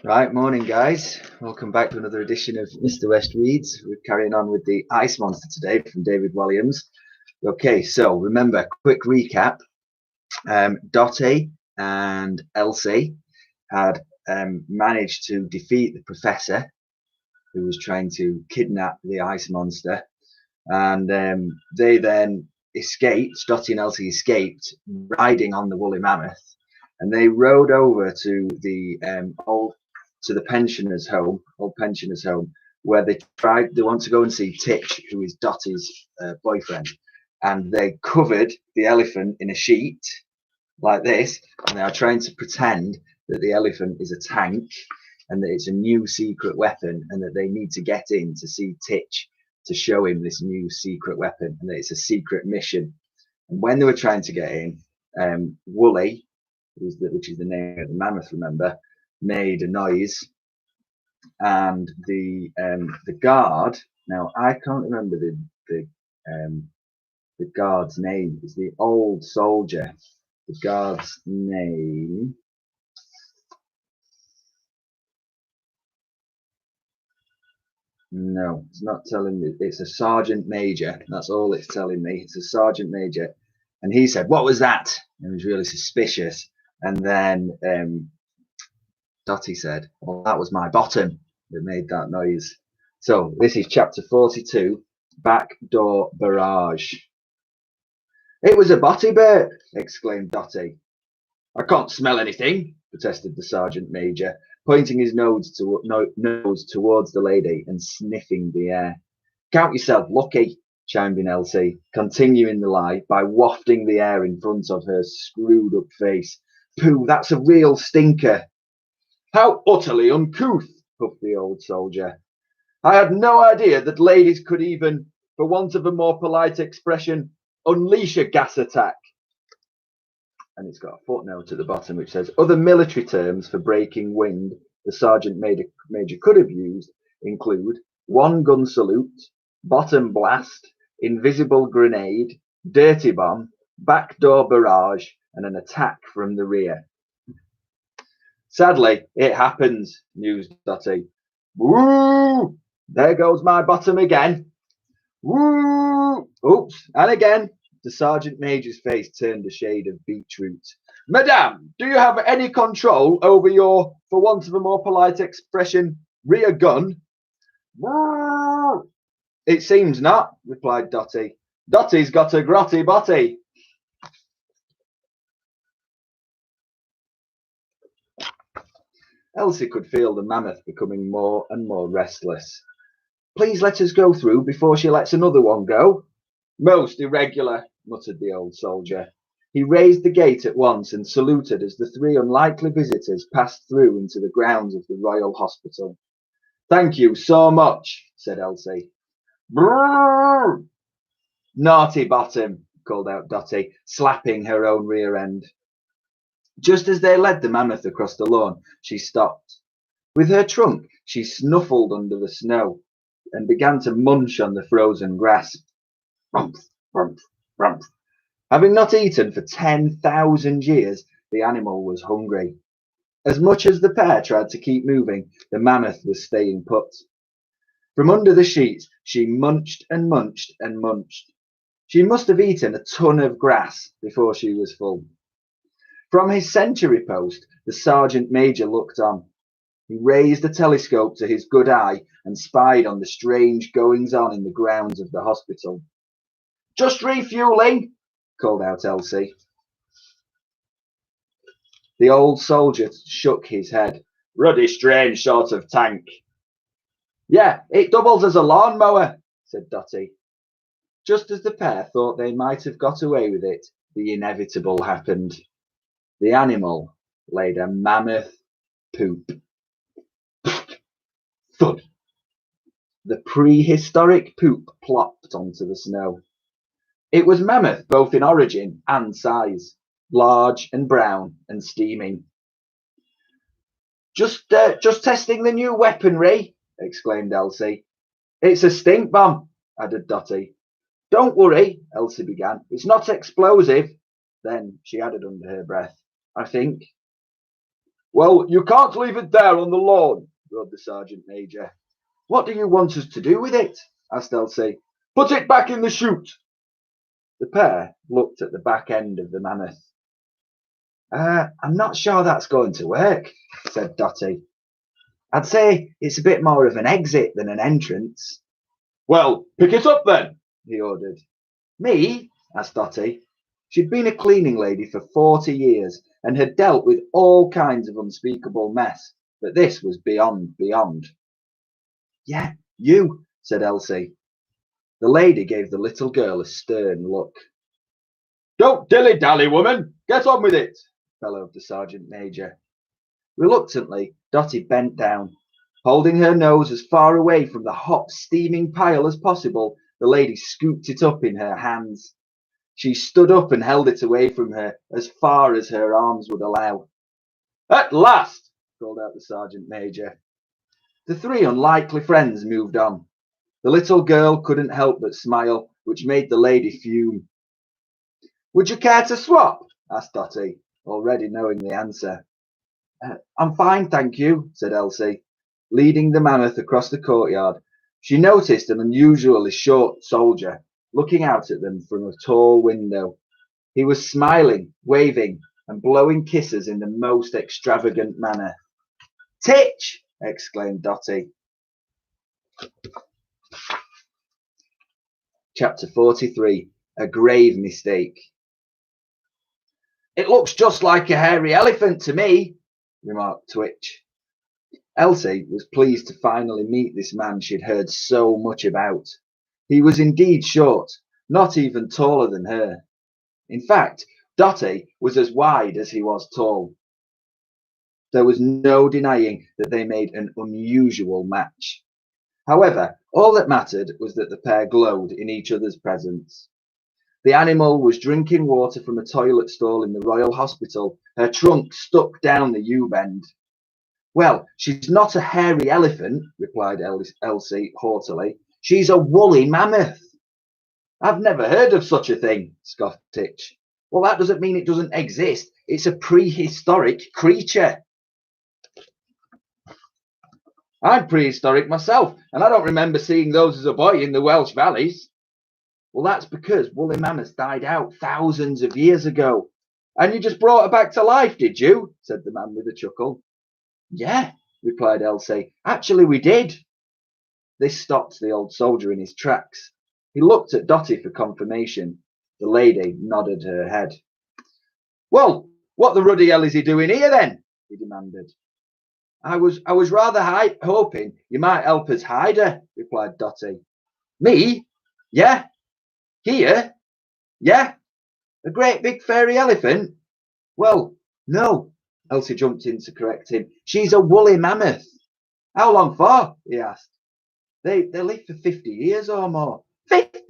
Right, morning guys. Welcome back to another edition of Mr. West Reads. We're carrying on with the Ice Monster today from David Williams. Okay, so remember, quick recap. Dottie and Elsie had managed to defeat the professor who was trying to kidnap the Ice Monster, and they then escaped. Dottie and Elsie escaped riding on the woolly mammoth, and they rode over to the old pensioners' home, where they want to go and see Titch, who is Dottie's boyfriend, and they covered the elephant in a sheet like this, and they are trying to pretend that the elephant is a tank and that it's a new secret weapon, and that they need to get in to see Titch to show him this new secret weapon, and that it's a secret mission. And when they were trying to get in, Wooly, which is the name of the mammoth, remember, made a noise, and the guard. Now I can't remember the guard's name. It's the old soldier. The guard's name. No, it's not telling me. It's a sergeant major. That's all it's telling me. It's a sergeant major. And he said, "What was that?" And he was really suspicious. And then Dottie said, "Well, that was my bottom that made that noise." So this is chapter 42, Backdoor Barrage. "It was a botty, Bert!" exclaimed Dottie. "I can't smell anything," protested the sergeant major, pointing his nose towards the lady and sniffing the air. "Count yourself lucky," chimed in Elsie, continuing the lie by wafting the air in front of her screwed up face. "Pooh, that's a real stinker." "How utterly uncouth," puffed the old soldier. "I had no idea that ladies could even, for want of a more polite expression, unleash a gas attack." And it's got a footnote at the bottom which says, "Other military terms for breaking wind the sergeant major could have used include one gun salute, bottom blast, invisible grenade, dirty bomb, backdoor barrage, and an attack from the rear." "Sadly, it happens," mused Dottie. "Woo! There goes my bottom again. Woo! Oops, and again." The sergeant major's face turned a shade of beetroot. "Madame, do you have any control over your, for want of a more polite expression, rear gun?" "Woo! It seems not," replied Dottie. "Dottie's got a grotty botty." Elsie could feel the mammoth becoming more and more restless. "Please let us go through before she lets another one go." "Most irregular," muttered the old soldier. He raised the gate at once and saluted as the three unlikely visitors passed through into the grounds of the Royal Hospital. "Thank you so much," said Elsie. "Brrr! Naughty bottom," called out Dottie, slapping her own rear end. Just as they led the mammoth across the lawn, she stopped. With her trunk, she snuffled under the snow and began to munch on the frozen grass. Rumph, rumph, rumph. Having not eaten for 10,000 years, the animal was hungry. As much as the pair tried to keep moving, the mammoth was staying put. From under the sheets, she munched and munched and munched. She must have eaten a ton of grass before she was full. From his sentry post, the sergeant major looked on. He raised a telescope to his good eye and spied on the strange goings on in the grounds of the hospital. "Just refueling," called out Elsie. The old soldier shook his head. "Ruddy strange sort of tank." "Yeah, it doubles as a lawnmower," said Dottie. Just as the pair thought they might have got away with it, the inevitable happened. The animal laid a mammoth poop. Thud! The prehistoric poop plopped onto the snow. It was mammoth both in origin and size, large and brown and steaming. Just testing the new weaponry," exclaimed Elsie. "It's a stink bomb," added Dottie. "Don't worry," Elsie began. "It's not explosive." Then she added under her breath, "I think." Well, you can't leave it there on the lawn, roared the sergeant major. What do you want us to do with it? Asked Elsie. Put it back in the chute. The pair looked at the back end of the mammoth. I'm not sure that's going to work, said Dotty. I'd say it's a bit more of an exit than an entrance. Well, pick it up then, he ordered. Me? Asked Dotty. She'd been a cleaning lady for 40 years and had dealt with all kinds of unspeakable mess, but this was beyond. Yeah, you, said Elsie. The lady gave the little girl a stern look. Don't dilly-dally, woman. Get on with it, bellowed the sergeant major. Reluctantly, Dotty bent down. Holding her nose as far away from the hot, steaming pile as possible, the lady scooped it up in her hands. She stood up and held it away from her as far as her arms would allow. At last, called out the sergeant major. The three unlikely friends moved on. The little girl couldn't help but smile, which made the lady fume. Would you care to swap? Asked Dotty, already knowing the answer. I'm fine, thank you, said Elsie. Leading the mammoth across the courtyard, she noticed an unusually short soldier looking out at them from a tall window. He was smiling, waving, and blowing kisses in the most extravagant manner. Titch! Exclaimed Dotty. Chapter 43. A Grave Mistake. It looks just like a hairy elephant to me, remarked Twitch. Elsie was pleased to finally meet this man she'd heard so much about. He was indeed short, not even taller than her. In fact, Dotty was as wide as he was tall. There was no denying that they made an unusual match. However, all that mattered was that the pair glowed in each other's presence. The animal was drinking water from a toilet stall in the Royal Hospital, her trunk stuck down the U-bend. Well, she's not a hairy elephant, replied Elsie haughtily. She's a woolly mammoth. I've never heard of such a thing, scoffed Titch. Well, that doesn't mean it doesn't exist. It's a prehistoric creature. I'm prehistoric myself, and I don't remember seeing those as a boy in the Welsh valleys. Well, that's because woolly mammoths died out thousands of years ago. And you just brought her back to life, did you? Said the man with a chuckle. Yeah, replied Elsie. Actually, we did. This stopped the old soldier in his tracks. He looked at Dotty for confirmation. The lady nodded her head. Well, what the ruddy hell is he doing here then? He demanded. I was rather hoping you might help us hide her, replied Dotty. Me? Yeah. Here? Yeah. A great big fairy elephant? Well, no. Elsie jumped in to correct him. She's a woolly mammoth. How long for? He asked. They live for 50 years or more. 50?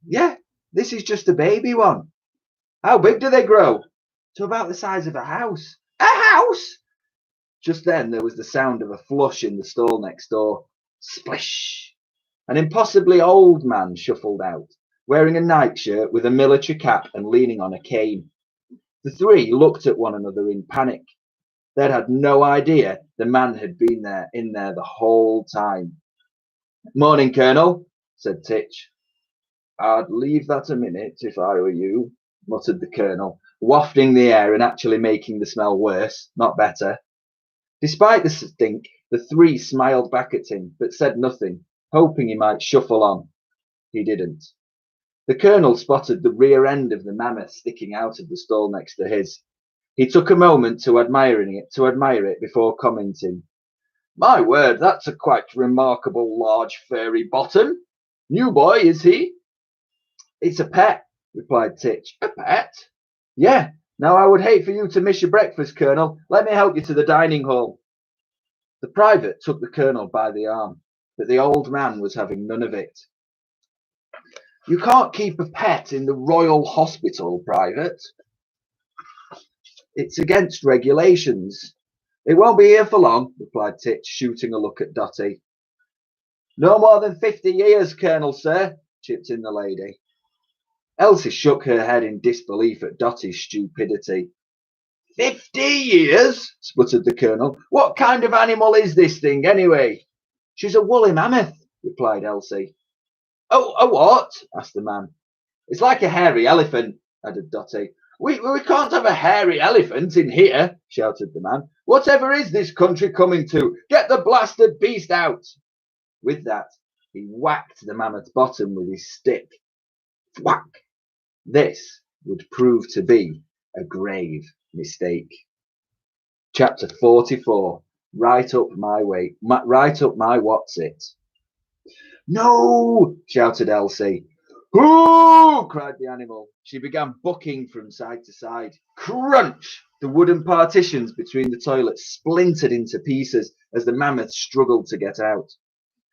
Yeah, this is just a baby one. How big do they grow? To about the size of a house. A house? Just then there was the sound of a flush in the stall next door. Splish! An impossibly old man shuffled out, wearing a nightshirt with a military cap and leaning on a cane. The three looked at one another in panic. They'd had no idea the man had been in there the whole time. Morning, Colonel, said Titch. I'd leave that a minute if I were you, muttered the Colonel, wafting the air and actually making the smell worse, not better. Despite the stink, the three smiled back at him, but said nothing, hoping he might shuffle on. He didn't. The Colonel spotted the rear end of the mammoth sticking out of the stall next to his. He took a moment to admire it before commenting. My word, that's a quite remarkable large furry bottom. New boy, is he? It's a pet, replied Titch. A pet? Yeah. Now I would hate for you to miss your breakfast, Colonel. Let me help you to the dining hall. The private took the Colonel by the arm, but the old man was having none of it. You can't keep a pet in the Royal Hospital, Private. It's against regulations. It won't be here for long, replied Titch, shooting a look at Dotty. No more than 50 years, Colonel, sir, chipped in the lady. Elsie shook her head in disbelief at Dotty's stupidity. 50 years? Sputtered the Colonel. What kind of animal is this thing, anyway? She's a woolly mammoth, replied Elsie. Oh, a what? Asked the man. It's like a hairy elephant, added Dotty. We can't have a hairy elephant in here, shouted the man. Whatever is this country coming to? Get the blasted beast out. With that, he whacked the mammoth's bottom with his stick. Whack! This would prove to be a grave mistake. Chapter 44. Right up my what's it. No! Shouted Elsie. Hoo! Cried the animal. She began bucking from side to side. Crunch! The wooden partitions between the toilets splintered into pieces as the mammoth struggled to get out.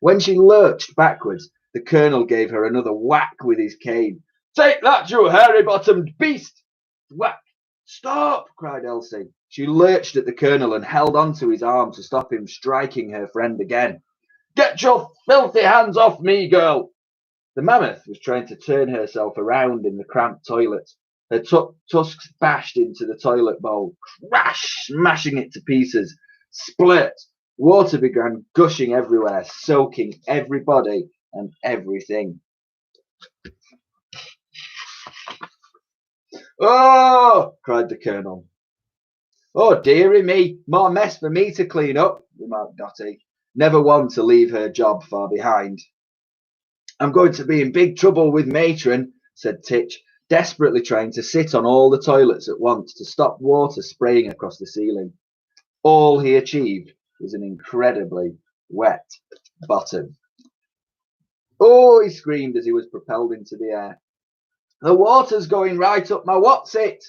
When she lurched backwards, the Colonel gave her another whack with his cane. Take that, you hairy-bottomed beast! Whack! Stop! Cried Elsie. She lurched at the Colonel and held onto his arm to stop him striking her friend again. Get your filthy hands off me, girl! The mammoth was trying to turn herself around in the cramped toilet. Her tusks bashed into the toilet bowl, crash, smashing it to pieces. Split! Water began gushing everywhere, soaking everybody and everything. Oh! Cried the Colonel. Oh, dearie me, more mess for me to clean up, remarked Dotty, never one to leave her job far behind. I'm going to be in big trouble with Matron, said Titch, desperately trying to sit on all the toilets at once to stop water spraying across the ceiling. All he achieved was an incredibly wet bottom. Oh, he screamed as he was propelled into the air. The water's going right up my what's it?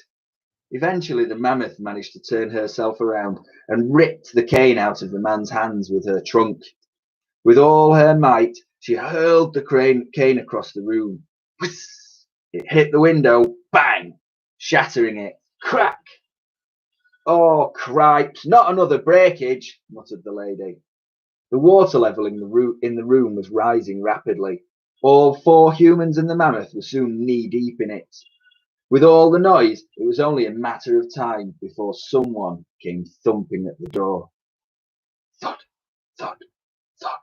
Eventually, the mammoth managed to turn herself around and ripped the cane out of the man's hands with her trunk. With all her might, she hurled the cane across the room. Whiss! It hit the window, bang, shattering it. Crack! Oh, cripes, not another breakage, muttered the lady. The water level in the room was rising rapidly. All 4 humans and the mammoth were soon knee-deep in it. With all the noise, it was only a matter of time before someone came thumping at the door. Thud, thud, thud.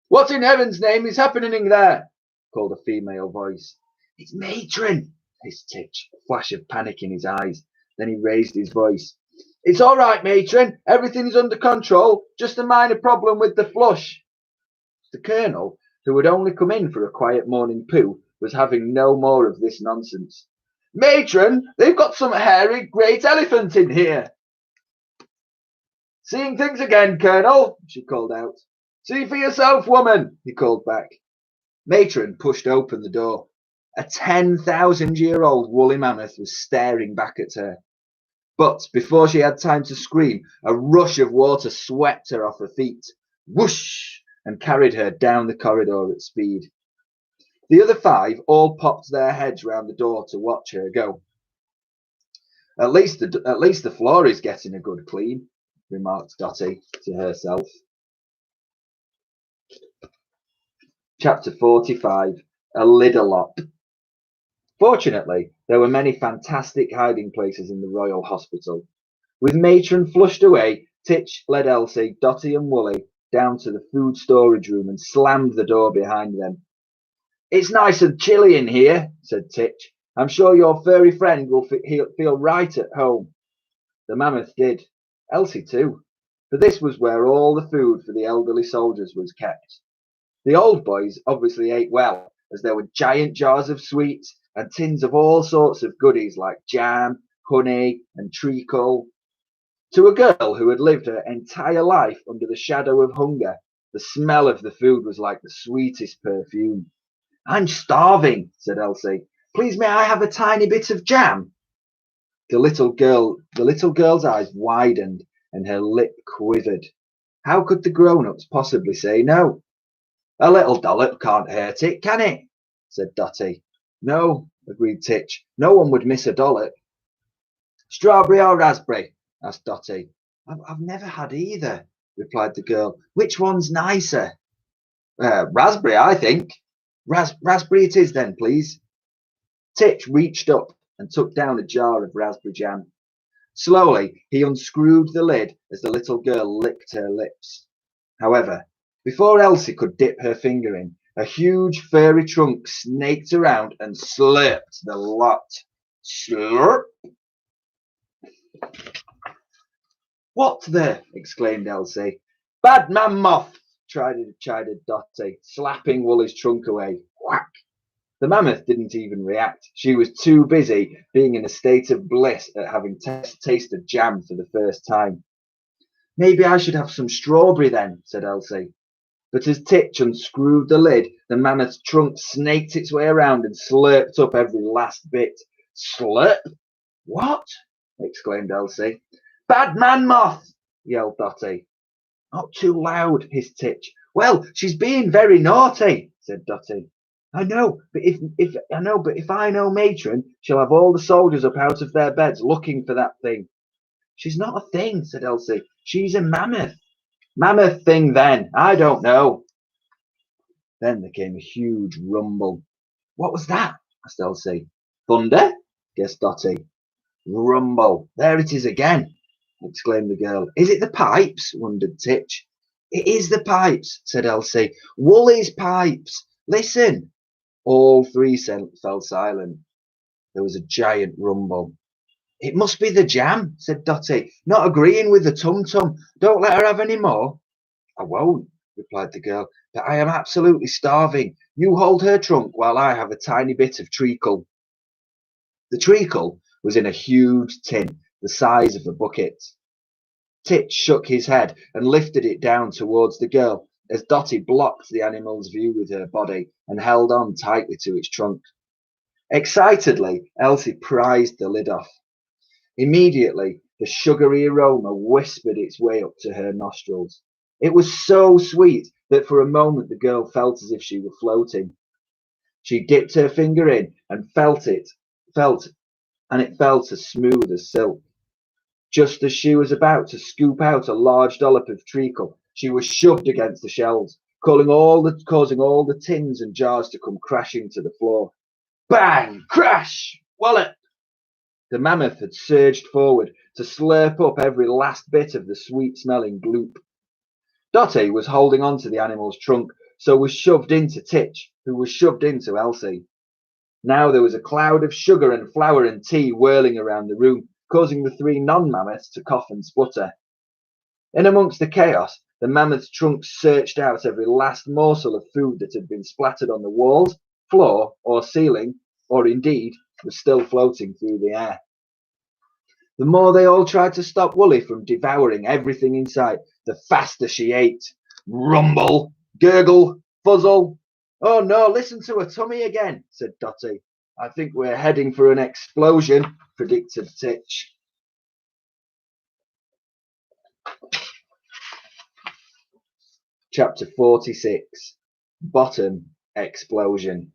What in heaven's name is happening there? Called a female voice. It's Matron, hissed Titch, a flash of panic in his eyes. Then he raised his voice. It's all right, Matron. Everything's under control. Just a minor problem with the flush. The Colonel, who had only come in for a quiet morning poo, was having no more of this nonsense. Matron, they've got some hairy great elephant in here. Seeing things again, Colonel, she called out. See for yourself, woman, he called back. Matron pushed open the door. A 10,000-year-old woolly mammoth was staring back at her. But before she had time to scream, a rush of water swept her off her feet. Whoosh! And carried her down the corridor at speed. The other 5 all popped their heads round the door to watch her go. At least the floor is getting a good clean, remarked Dotty to herself. Chapter 45. A Lidolop. Fortunately, there were many fantastic hiding places in the Royal Hospital. With Matron flushed away, Titch led Elsie, Dotty and Wooly down to the food storage room and slammed the door behind them. It's nice and chilly in here, said Titch. I'm sure your furry friend will feel right at home. The mammoth did. Elsie too, for this was where all the food for the elderly soldiers was kept. The old boys obviously ate well, as there were giant jars of sweets and tins of all sorts of goodies like jam, honey, and treacle. To a girl who had lived her entire life under the shadow of hunger, the smell of the food was like the sweetest perfume. I'm starving, said Elsie. Please may I have a tiny bit of jam? The little girl's eyes widened and her lip quivered. How could the grown-ups possibly say no? A little dollop can't hurt it, can it? Said Dotty. No, agreed Titch. No one would miss a dollop. Strawberry or raspberry? Asked Dotty. I've never had either, replied the girl. Which one's nicer? Raspberry, I think. Raspberry it is then, please. Titch reached up and took down a jar of raspberry jam. Slowly, he unscrewed the lid as the little girl licked her lips. However, before Elsie could dip her finger in, a huge furry trunk snaked around and slurped the lot. Slurp! What the? Exclaimed Elsie. Bad man moth! chided Dotty, slapping Woolly's trunk away. Whack! The mammoth didn't even react. She was too busy being in a state of bliss at having tasted jam for the first time. Maybe I should have some strawberry then, said Elsie. But as Titch unscrewed the lid, the mammoth's trunk snaked its way around and slurped up every last bit. Slurp? What? Exclaimed Elsie. Bad man moth! Yelled Dotty. Not too loud, hissed Titch. Well, she's being very naughty, said Dotty. I know, but if I know Matron, she'll have all the soldiers up out of their beds looking for that thing. She's not a thing, said Elsie. She's a mammoth. Mammoth thing then. I don't know. Then there came a huge rumble. What was that? Asked Elsie. Thunder? Guessed Dotty. Rumble. There it is again, exclaimed the girl. Is it the pipes? Wondered Titch. It is the pipes, said Elsie. Woolly's pipes. Listen. All three fell silent. There was a giant rumble. It must be the jam, said Dotty, not agreeing with the tum-tum. Don't let her have any more. I won't, replied the girl, but I am absolutely starving. You hold her trunk while I have a tiny bit of treacle. The treacle was in a huge tin, the size of a bucket. Titch shook his head and lifted it down towards the girl as Dotty blocked the animal's view with her body and held on tightly to its trunk. Excitedly, Elsie prized the lid off. Immediately, the sugary aroma whispered its way up to her nostrils. It was so sweet that for a moment the girl felt as if she were floating. She dipped her finger in and it felt as smooth as silk. Just as she was about to scoop out a large dollop of treacle, she was shoved against the shelves, causing all the tins and jars to come crashing to the floor. Bang! Crash! Wallop! The mammoth had surged forward to slurp up every last bit of the sweet-smelling gloop. Dotty was holding on to the animal's trunk, so was shoved into Titch, who was shoved into Elsie. Now there was a cloud of sugar and flour and tea whirling around the room, causing the three non-mammoths to cough and sputter. In amongst the chaos, the mammoth's trunk searched out every last morsel of food that had been splattered on the walls, floor, or ceiling, or indeed was still floating through the air. The more they all tried to stop Woolly from devouring everything in sight, the faster she ate. Rumble, gurgle, fuzzle. Oh no, listen to her tummy again, said Dotty. I think we're heading for an explosion, predicted Titch. Chapter 46, Bottom Explosion.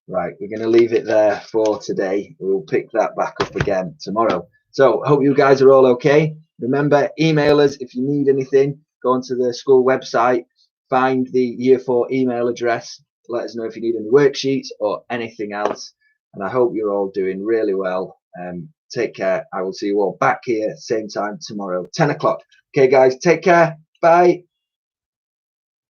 Right, we're going to leave it there for today. We'll pick that back up again tomorrow. So, hope you guys are all okay. Remember, email us if you need anything. Go onto the school website, find the Year 4 email address. Let us know if you need any worksheets or anything else. And I hope you're all doing really well. Take care. I will see you all back here, same time tomorrow, 10 o'clock. Okay, guys, take care. Bye.